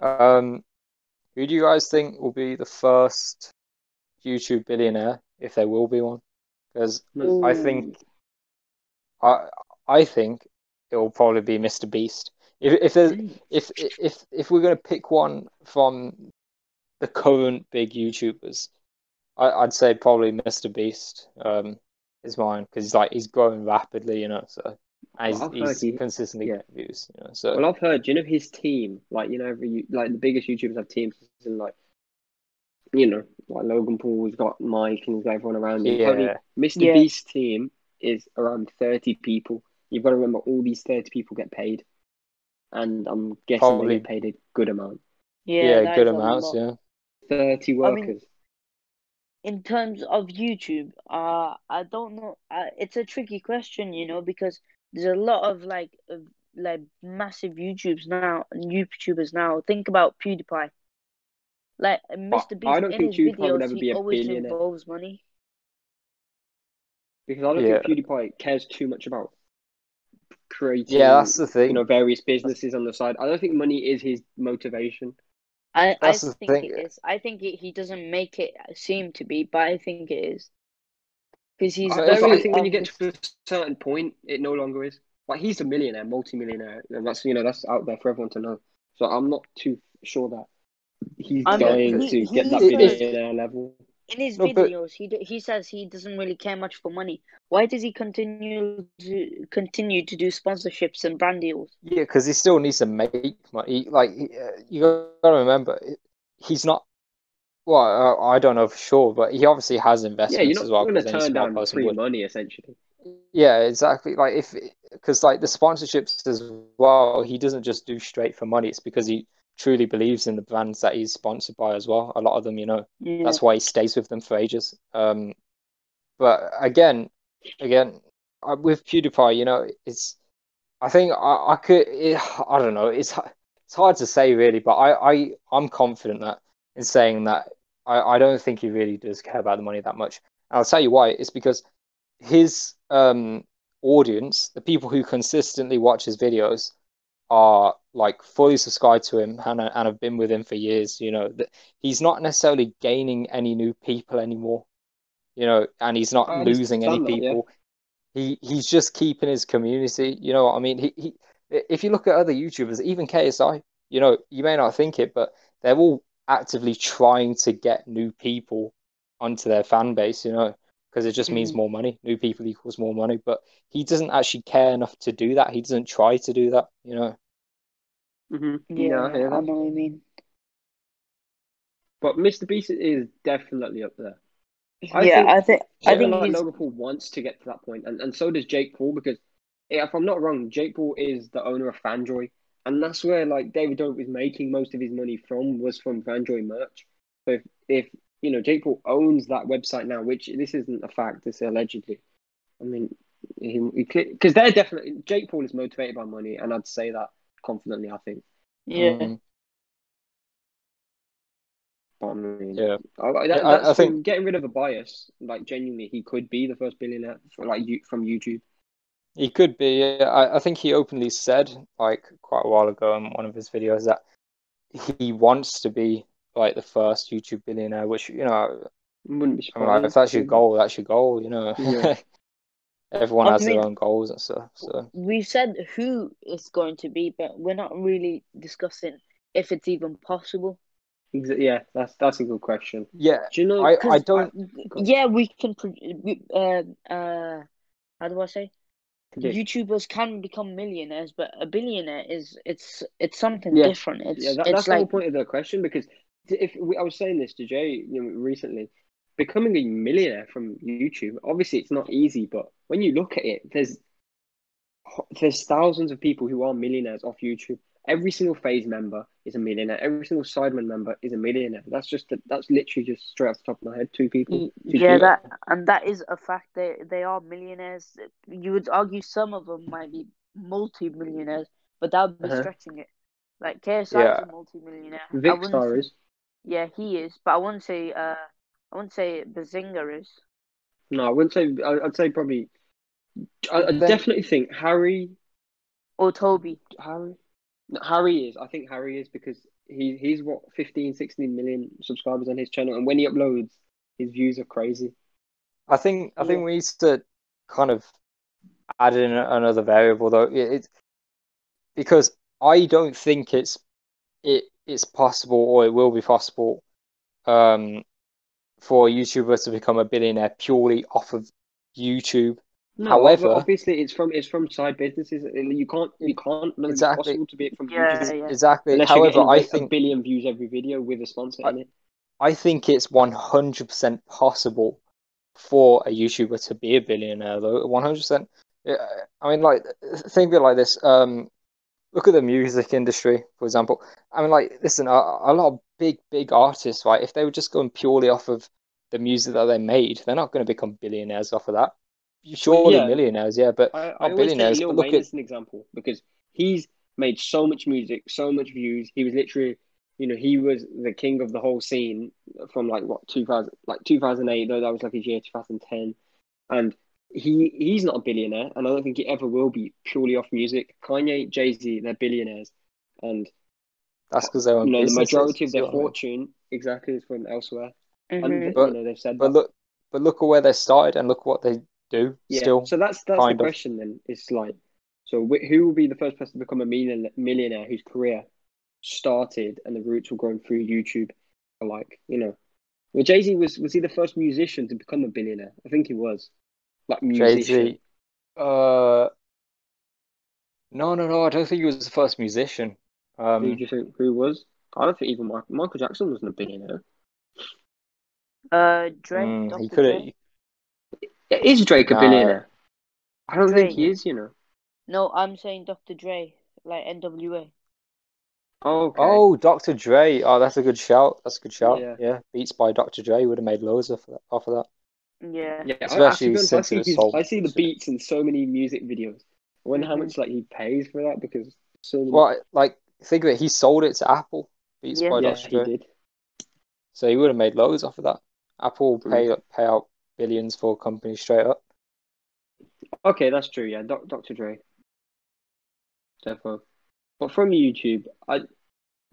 Who do you guys think will be the first YouTube billionaire, if there will be one? Because I think Ooh. I think it will probably be Mr. Beast. If there's if we're gonna pick one from the current big YouTubers, I'd say probably Mr. Beast is mine because he's growing rapidly, you know. So and Well, I've heard he's consistently yeah. getting views, you know. So Well, I've heard, you know, his team, like, you know, like the biggest YouTubers have teams, and like, you know, like Logan Paul's got Mike and he's got everyone around him. Apparently, yeah, Mr. Yeah. Beast's team is around 30 people. You've got to remember all these 30 people get paid, and I'm guessing they get probably paid a good amount. Yeah, that good is a amounts, lot. yeah. 30 I mean, workers. in terms of YouTube, I don't know. It's a tricky question, you know, because there's a lot of like massive YouTubers now. Think about PewDiePie. Like But Mr. I Beast don't in think his PewDiePie would videos, ever he be a always billionaire involves money. because I don't Yeah, think PewDiePie cares too much about yeah, creating, that's the you know, thing. various That's, businesses on the side. I don't think money is his motivation. I that's the think thing. it is. I think he doesn't make it seem to be, but I think it is because he's If But I very think when you get to a certain point, it no longer is. Like he's a millionaire, multi-millionaire, and that's, you know, that's out there for everyone to know. So I'm not too sure that he's I yeah, mean, going because he to get he that if says billionaire level. in his no, but videos he says he doesn't really care much for money. Why does he continue to do sponsorships and brand deals? yeah, because he still needs to make money. Like you gotta remember, he's not. Well, I don't know for sure, but he obviously has Yeah, you're investments not as well, going to because any turn smart down person free would. money, essentially. Yeah, exactly. Like because like the sponsorships as well, he doesn't just do straight for money. It's because he truly believes in the brands that he's sponsored by as well. A lot of them, you know, Yeah, that's why he stays with them for ages. But again, with PewDiePie, you know, I think I could. I don't know. It's hard to say really, but I'm confident that in saying that I don't think he really does care about the money that much. And I'll tell you why. It's because his audience, the people who consistently watch his videos, are like fully subscribed to him and have been with him for years. You know, that he's not necessarily gaining any new people anymore. You know, and he's not I losing any understand that, yeah. people. He's just keeping his community. You know what I mean? He if you look at other YouTubers, even KSI, you know, you may not think it, but they're all actively trying to get new people onto their fan base, you know, because it just means mm, more money. New people equals more money, but he doesn't actually care enough to do that. He doesn't try to do that, you know. Yeah, I yeah, hear I that. know what I mean. But Mr. Beast is definitely up there. I Yeah, think I someone think like he's Logan Paul wants to get to that point, and so does Jake Paul, because if I'm not wrong, Jake Paul is the owner of Fanjoy, and that's where like David Dobrik was making most of his money from, was from Fanjoy merch. So if you know, Jake Paul owns that website now, which this isn't a fact, this allegedly. I mean, because they're definitely, Jake Paul is motivated by money, and I'd say that confidently. I think. yeah. Mm, But I mean, yeah, I that's think getting rid of a bias. Like genuinely, he could be the first billionaire for like you from YouTube. he could be. Yeah, I think he openly said like quite a while ago in one of his videos that he wants to be like the first YouTube billionaire, which you know, Wouldn't be I mean, like, if surprised. that's your Yeah, goal, that's your goal. You know, yeah. everyone I has their mean, own goals and stuff. So we've said who it's going to be, but we're not really discussing if it's even possible. Yeah, that's a good question. yeah, Do you know? I Because I don't. yeah, we can. How do I say? predict. YouTubers can become millionaires, but a billionaire is it's something Yeah, different. yeah. It's That's the whole like point of the question, because I was saying this to Jay, you know, recently, becoming a millionaire from YouTube. Obviously, it's not easy, but when you look at it, there's thousands of people who are millionaires off YouTube. Every single Phase member is a millionaire. Every single Sidemen member is a millionaire. That's literally just straight off the top of my head. Two yeah, people. Yeah, that is a fact. They are millionaires. You would argue some of them might be multi-millionaires, but that would be Uh-huh. stretching it. Like KSI is yeah. a multi-millionaire. I wouldn't. Vicstar is. Yeah, he is, but I wouldn't say Bazinga is. No, I wouldn't say. I'd say probably. I Then definitely think Harry. Or Toby. Harry. No, Harry is. I think Harry is because he's what 15, 16 million subscribers on his channel, and when he uploads, his views are crazy. I think we need to kind of add in another variable though. Because I don't think it's possible, or it will be possible, for a YouTuber to become a billionaire purely off of YouTube. No, However, obviously it's from side businesses. You can't no, it's exactly, possible to be it from Yeah, YouTube yeah. exactly. unless you're However, getting I a think billion views every video with a sponsor in it. I think it's 100% possible for a YouTuber to be a billionaire, though. 100%. I mean, like, think of it like this. Look at the music industry, for example. I mean, like, listen, a lot of big artists, right? If they were just going purely off of the music that they made, they're not going to become billionaires off of that. Surely Yeah, millionaires, yeah, but I not always take billionaires. Lil But look Wayne at as an example because he's made so much music, so much views. He was literally, he was the king of the whole scene from like what 2008. Though that was like his year 2010, and he's not a billionaire, and I don't think he ever will be purely off music. Kanye, Jay-Z, they're billionaires, and that's because they own the businesses. majority of See their what I mean? fortune exactly is from elsewhere, Mm-hmm. and But they've said but that. look at where they started and look what they do Yeah, still, so that's the kind of. question then. It's like, so who will be the first person to become a millionaire whose career started and the roots were growing through YouTube? Like, well, Jay-Z was he the first musician to become a billionaire? I think he was, like musician. Jay-Z. No. I don't think he was the first musician. Who do you think who was? I don't think even Michael Jackson wasn't a billionaire. Dre, He Dr. could have. Dre. Is Drake a Nah, billionaire? I don't think Dre. he is, No, I'm saying Dr. Dre, like NWA. Oh, okay. Oh, Dr. Dre. Oh, that's a good shout. That's a good shout. Yeah. Yeah, Beats by Dr. Dre would have made loads off of that. Yeah. Yeah, to Especially be honest, since it was sold. I see the beats in so many music videos. I wonder how Mm-hmm. much like he pays for that because so many. Well, like, think of it. He sold it to Apple. Beats Yeah. by Yeah, Dr. he Dre. did. So he would have made loads off of that. Apple True. pay out billions for companies straight up. Okay, that's true. Yeah, Dr. Dre, definitely. But from YouTube, I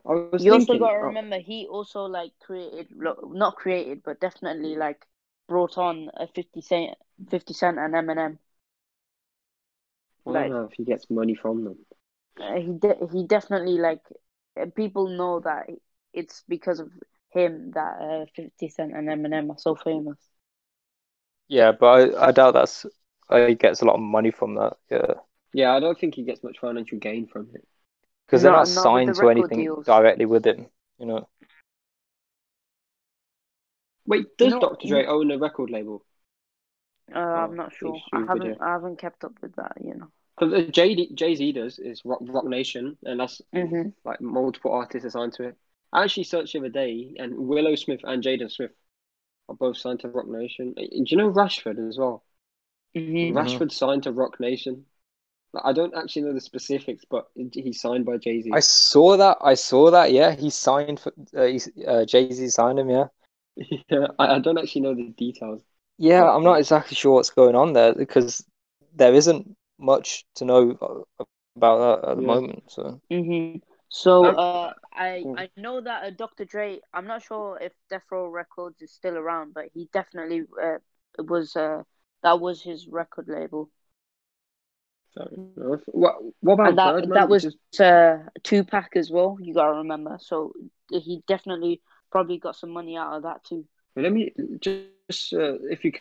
was You also thinking, gotta remember he also like not created, but definitely like brought on a 50 Cent and Eminem. I don't Like know if he gets money from them. he definitely like people know that it's because of him that 50 Cent and Eminem are so famous. Yeah, but I doubt he gets a lot of money from that. Yeah, Yeah, I don't think he gets much financial gain from it. because they're not Not with the signed to record anything deals. directly with him. You know. Wait, does Dr. Dre own a record label? I'm not sure. I haven't kept up with that. Because Jay-Z does is Rock Nation, and that's Mm-hmm. like multiple artists assigned to it. I actually searched the other day, and Willow Smith and Jaden Smith are both signed to Rock Nation. Do you know Rashford as well? Mm-hmm. Rashford signed to Rock Nation. Like, I don't actually know the specifics, but he's signed by Jay-Z. I saw that. Yeah, he signed for. Jay-Z signed him. Yeah. Yeah, I don't actually know the details. Yeah, But, I'm not exactly sure what's going on there because there isn't much to know about that at the yeah. moment. So Mm-hmm. So I Cool. know that Dr. Dre. I'm not sure if Death Row Records is still around, but he definitely was that was his record label. What about And that Birdman? was Tupac as well. You gotta remember. So he definitely probably got some money out of that too. Let me just if you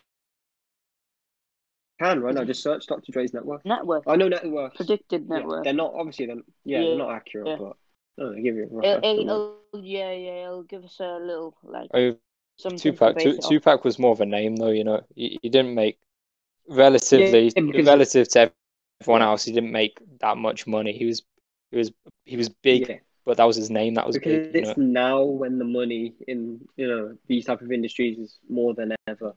can right now, just search Dr. Dre's net worth. Net worth. I know net worth. Predicted net worth. They're not obviously they're not accurate, but they give you a rough estimate. It'll give us a little like something Tupac. to base it off. Tupac was more of a name, though. You know, he didn't make relative to everyone else. He didn't make that much money. He was big, but that was his name. That was because big. It's now when the money in these type of industries is more than ever.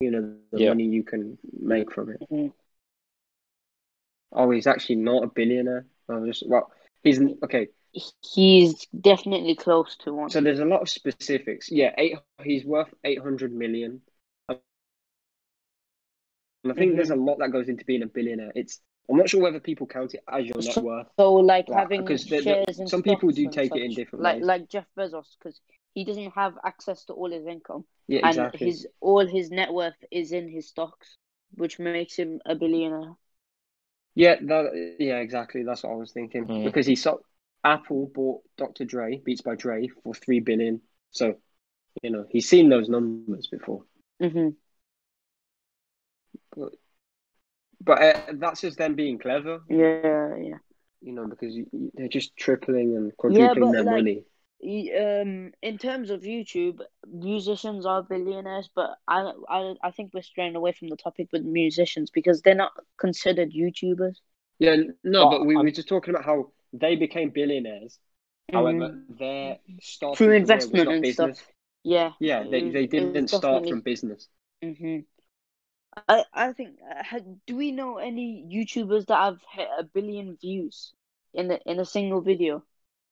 The money you can make from it. Mm-hmm. Oh, he's actually not a billionaire. He's okay. He's definitely close to one. So there's a lot of specifics. Yeah, he's worth 800 million. And I think there's a lot that goes into being a billionaire. It's I'm not sure whether people count it as your net worth. So, like Like, having because shares in some people stocks do and take it in such, different like ways. Jeff Bezos, because he doesn't have access to all his income, Yeah, and exactly. all his net worth is in his stocks, which makes him a billionaire. Yeah, exactly. That's what I was thinking. Mm. Because Apple bought Dr. Dre, Beats by Dre, for $3 billion. So, he's seen those numbers before. Mm-hmm. But that's just them being clever. Yeah. Because they're just tripling and Yeah, quadrupling but their like, money. in terms of YouTube, musicians are billionaires, but I think we're straying away from the topic with musicians because they're not considered YouTubers. Yeah, no, but we I'm were just talking about how they became billionaires. However, Mm-hmm. their Through starting career was investment not and business. stuff. Yeah, Yeah, they it was didn't start definitely. from business. Mm-hmm. I think. Do we know any YouTubers that have hit 1 billion views in a single video?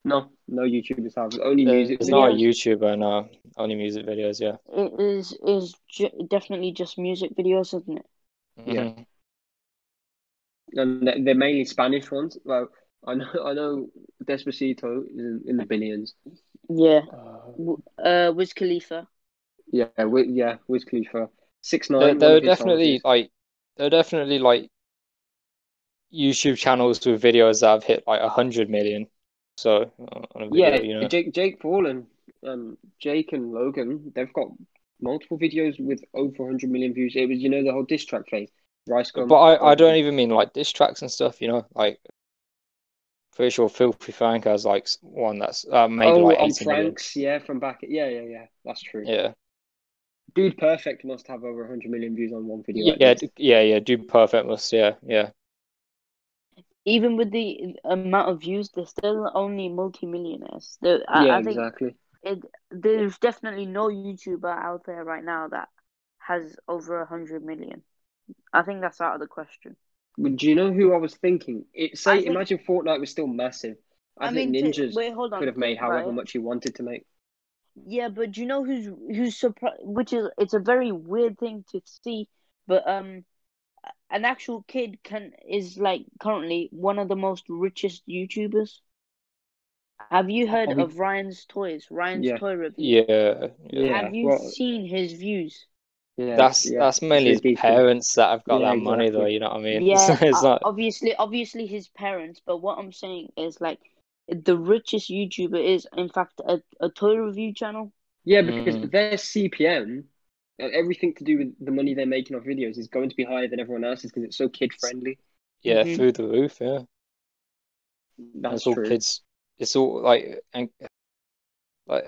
No YouTubers have only music there's not a videos. YouTuber, no, only music videos, yeah. It is definitely just music videos, isn't it? Yeah. Mhm. And they're mainly Spanish ones. Well, I know Despacito is in the billions. Yeah. Wiz Khalifa. Wiz Khalifa. 6ix9ine, There, one there of are his songs definitely is. like YouTube channels with videos that have hit like 100 million. So on a video, Yeah, Jake Paul and Jake and Logan, they've got multiple videos with over 100 million views. It was, the whole diss track phase. Rice But Gum. I don't even mean like diss tracks and stuff. Like pretty sure Filthy Frank has like one that's maybe like 80 million. Franks, yeah, from back. Yeah. That's true. Yeah. Dude Perfect must have over 100 million views on one video at least. Yeah. Dude Perfect must. Yeah. Even with the amount of views, they're still only multi-millionaires. Yeah, I think exactly. there's definitely no YouTuber out there right now that has over 100 million. I think that's out of the question. Do you know who I was thinking? Imagine Fortnite was still massive. I think mean, Ninjas wait, hold on. could have made Think about however it. much he wanted to make. Yeah, but do you know who's surprised? It's a very weird thing to see, but an actual kid is like currently one of the most richest YouTubers. Have you heard of Ryan's Toys? Ryan's Toy Review. Yeah. Have you seen his views? Yeah, That's mainly his parents that have got that money, though. You know what I mean? Yeah, it's not. obviously his parents. But what I'm saying is, like, the richest YouTuber is, in fact, a toy review channel. Yeah, because their CPM and everything to do with the money they're making off videos is going to be higher than everyone else's because it's so kid friendly. Yeah, through the roof. Yeah, that's all true. kids. It's all like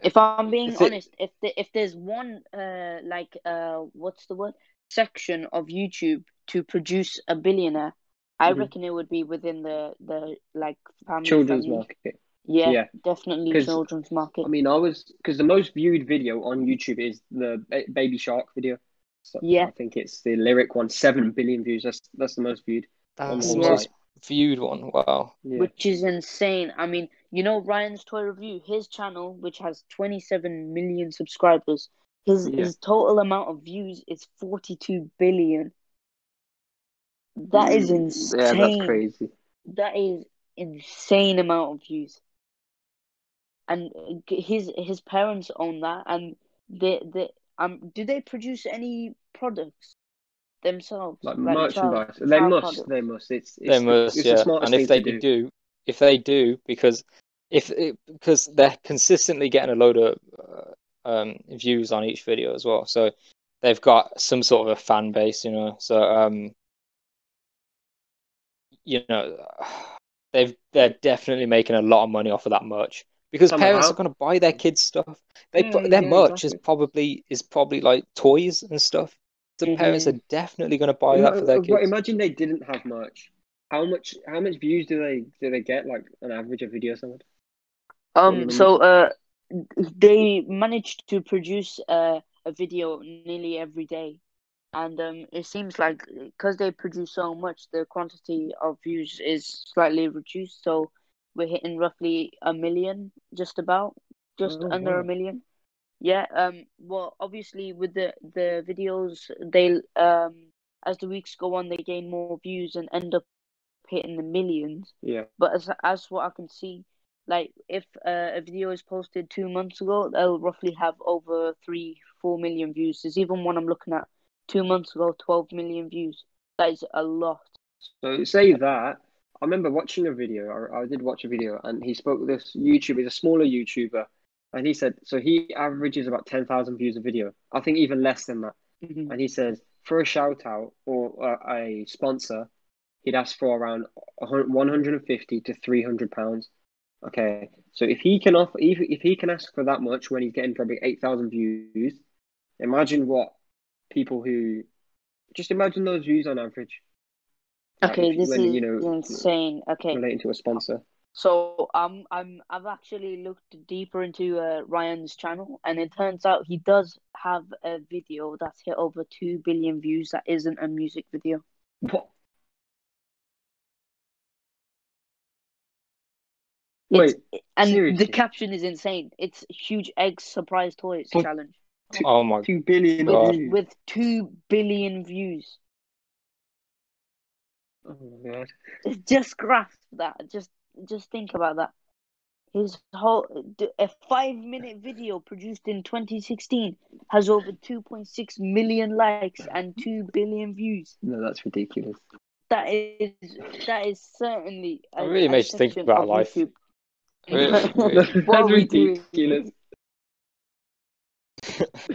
if I'm being honest, if there's one what's the word, section of YouTube to produce a billionaire, I reckon it would be within the like family children's friendly market. Yeah, definitely children's market. I mean, because the most viewed video on YouTube is the Baby Shark video. So yeah, I think it's the lyric one, 7 billion views. That's the most viewed on the whole most site. viewed one. Wow. Which is insane. I mean, Ryan's Toy Review, his channel, which has 27 million subscribers, his total amount of views is 42 billion. That is insane. Yeah, that's crazy. That is insane amount of views. And his parents own that, and do they produce any products themselves, like merchandise? They must. It's they must. the smartest and thing to do. If they do, because because they're consistently getting a load of views on each video as well, so they've got some sort of a fan base, So they're definitely making a lot of money off of that merch because parents are going to buy their kids stuff. Their merch is probably like toys and stuff. So parents are definitely going to buy that for their kids. Imagine they didn't have merch. How much views do they get, like an average of video somewhere? So they managed to produce a video nearly every day, and it seems like because they produce so much, the quantity of views is slightly reduced. So we're hitting roughly 1 million, just under 1 million. Yeah. Well, obviously with the videos, they as the weeks go on, they gain more views and end up hitting the millions. Yeah. But as what I can see, like if a video is posted 2 months ago, they'll roughly have over 3-4 million views. There's even one I'm looking at 2 months ago, 12 million views. That is a lot. So say that. I remember watching a video. I did watch a video, and he spoke with this YouTuber. He's a smaller YouTuber, and he said so he averages about 10,000 views a video. I think even less than that. Mhm. And he says for a shout out or a sponsor, he'd ask for around 150 to 300 pounds. Okay, so if he can offer, if he can ask for that much when he's getting probably 8,000 views, imagine what people who just imagine those views on average. Like Okay, this when is you know insane. Okay, relating to a sponsor. so I've actually looked deeper into Ryan's channel, and it turns out he does have a video that's hit over 2 billion views that isn't a music video. What? It's, Wait, and the seriously? caption is insane. It's Huge Egg Surprise Toys But- Challenge Oh my 2 billion God. views. with 2 billion views. Oh my God. Just grasp that. Just think about that. His whole a 5-minute video produced in 2016 has over 2.6 million likes and 2 billion views. No, that's ridiculous. That is certainly It really makes you think section about of life. YouTube. Really, really. What That's are we doing? ridiculous.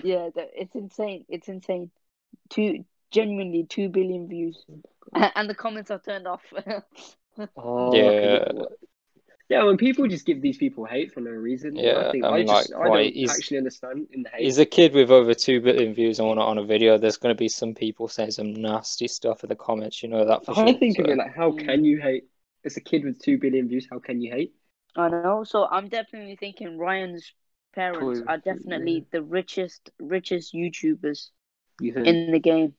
Yeah, it's insane. It's insane. Genuinely 2 billion views, and the comments are turned off. Oh, Yeah. Yeah, when people just give these people hate for no reason, Yeah, I I mean, I right, don't actually understand in the hate. He's a kid with over 2 billion views on a video. There's going to be some people saying some nasty stuff in the comments. You know that for I sure. think of So, it like, how can you hate? It's a kid with 2 billion views. How can you hate? I know. So I'm definitely thinking Ryan's parents Toy- are definitely the richest YouTubers You think? in the game.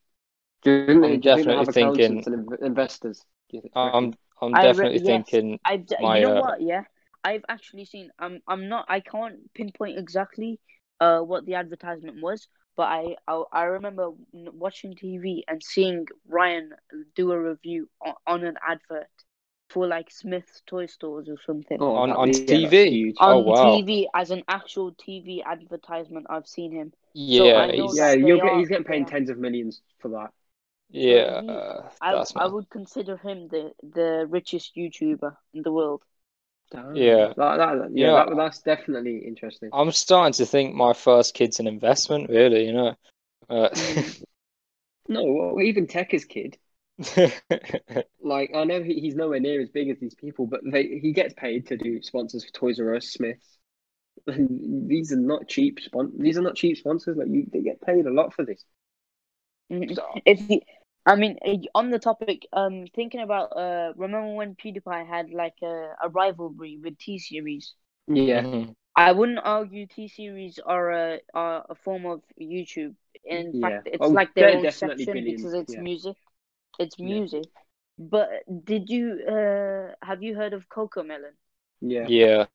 Do you think they, I'm do you think they definitely have thinking. accountants and investors? Do you think? I'm I definitely yes, thinking my you know what? Yeah, I've actually seen. I'm not. I can't pinpoint exactly what the advertisement was, but I remember watching TV and seeing Ryan do a review on an advert for like Smith's toy stores or something. Oh, on that's TV. huge. Oh On wow. TV as an actual TV advertisement. I've seen him. Yeah, I know he's Yeah, that they he's getting they paid are. tens of millions for that. yeah. That's I man. would consider him the richest YouTuber in the world. Damn. Yeah. You know, That's definitely interesting. I'm starting to think my first kid's an investment. Really, you know. No, well, even Tekka's kid. Like, I know he's nowhere near as big as these people, but he gets paid to do sponsors for Toys R Us, Smiths. These are not cheap sponsors. Like they get paid a lot for this. On the topic, thinking about remember when PewDiePie had like a rivalry with T-Series? Yeah. Mhm. I wouldn't argue T-Series are a form of YouTube. In fact, it's like their they're own definitely section billions. because it's Yeah. music. It's Yeah. music. But did you have you heard of Cocomelon? Yeah. Yeah.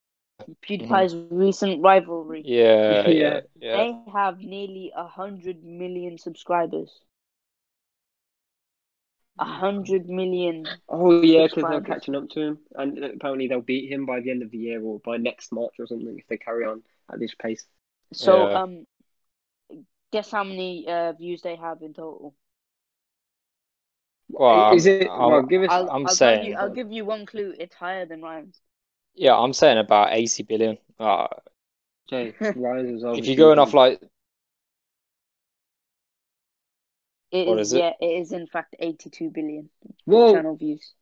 PewDiePie's recent rivalry. Yeah. Yeah. They have nearly 100 million subscribers. 100 million. Oh yeah, because they're subscribers. catching up to him, and apparently they'll beat him by the end of the year or by next March or something if they carry on at this pace. So Yeah. guess how many views they have in total? Well, Is it? Well, give us. I'm saying, I'll give you one clue. It's higher than Ryan's. yeah, I'm saying about 80 billion. Jay, Ryan's is over If you're 2 going off billion. like, It what is, is it? yeah, it is in fact 82 billion Whoa. channel views.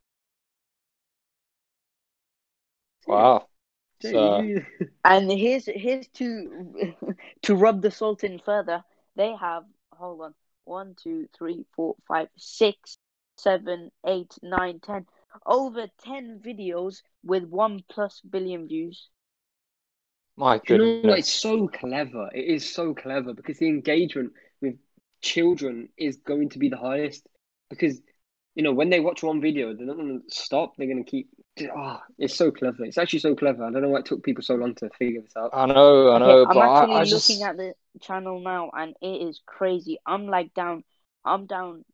Wow. Jay, So, And here's to to rub the salt in further. They have, hold on, 1, 2, 3, 4, 5, 6, 7, 8, 9, 10, over 10 videos with 1+ billion views. my Do you know what? goodness. It's so clever. It is so clever because the engagement with children is going to be the highest. Because, when they watch one video, they're not going to stop. They're going to keep. It's so clever. It's actually so clever. I don't know why it took people so long to figure this out. I know, Okay, I'm but actually I looking just, at the channel now, and it is crazy. I'm down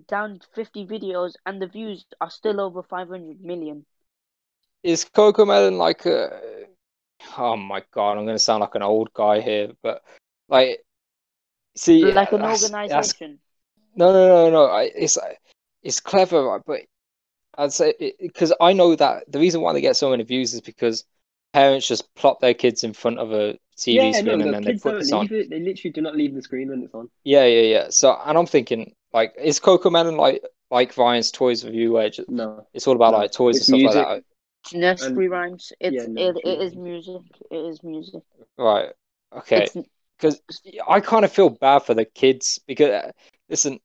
down 50 videos, and the views are still over 500 million. Is Cocomelon like a? Oh my God, I'm gonna sound like an old guy here, but like, see, Like an that's organization. no. It's clever, right? But I'd say because I know that the reason why they get so many views is because parents just plop their kids in front of a TV Yeah, screen no, and the then they kids put don't this on. leave it. They literally do not leave the screen when it's on. Yeah. So, and I'm thinking, like, is Cocomelon like Ryan's Toys Review, where No, it's all about no, like toys and it's stuff like music that? and Nursery rhymes. yeah, It nursery is rhymes. music. It is music. Right. Okay. It's Because I kind of feel bad for the kids because listen,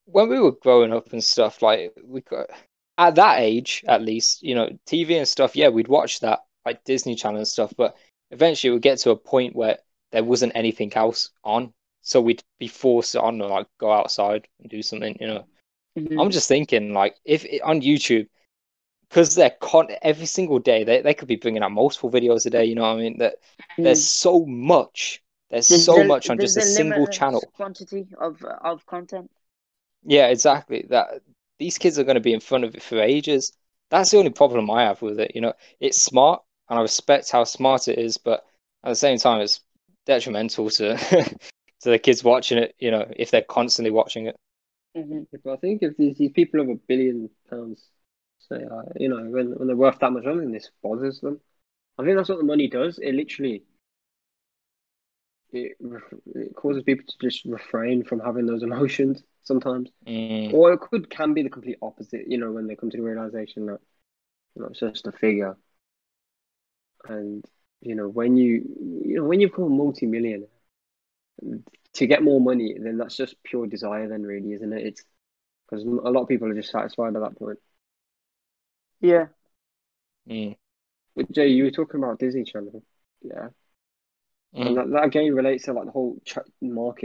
when we were growing up and stuff, like we got at that age at least, TV and stuff. Yeah, we'd watch that like Disney Channel and stuff, but eventually it would get to a point where there wasn't anything else on, so we'd be forced to, I don't know, like go outside and do something. I'm Mhm. just thinking like if on YouTube because they're every single day they could be bringing out multiple videos a day. You know what I mean? That there's Mhm. so much. There's so much on There's just a a single limitless channel. quantity of content. Yeah, exactly. That these kids are going to be in front of it for ages. That's the only problem I have with it. It's smart, and I respect how smart it is, but at the same time, it's detrimental to to the kids watching it. If they're constantly watching it. Hmm. But I think if these people have £1 billion, say, when they're worth that much, I don't think this bothers them. I think that's what the money does. It literally it causes people to just refrain from having those emotions sometimes, Mm, or can be the complete opposite. When they come to the realization that it's just a figure, and when you become a multi-millionaire to get more money, then that's just pure desire, then really, isn't it? It's because a lot of people are just satisfied at that point. Yeah. mm, But Jay, you were talking about Disney Channel, yeah, and mm. that again relates to like the whole market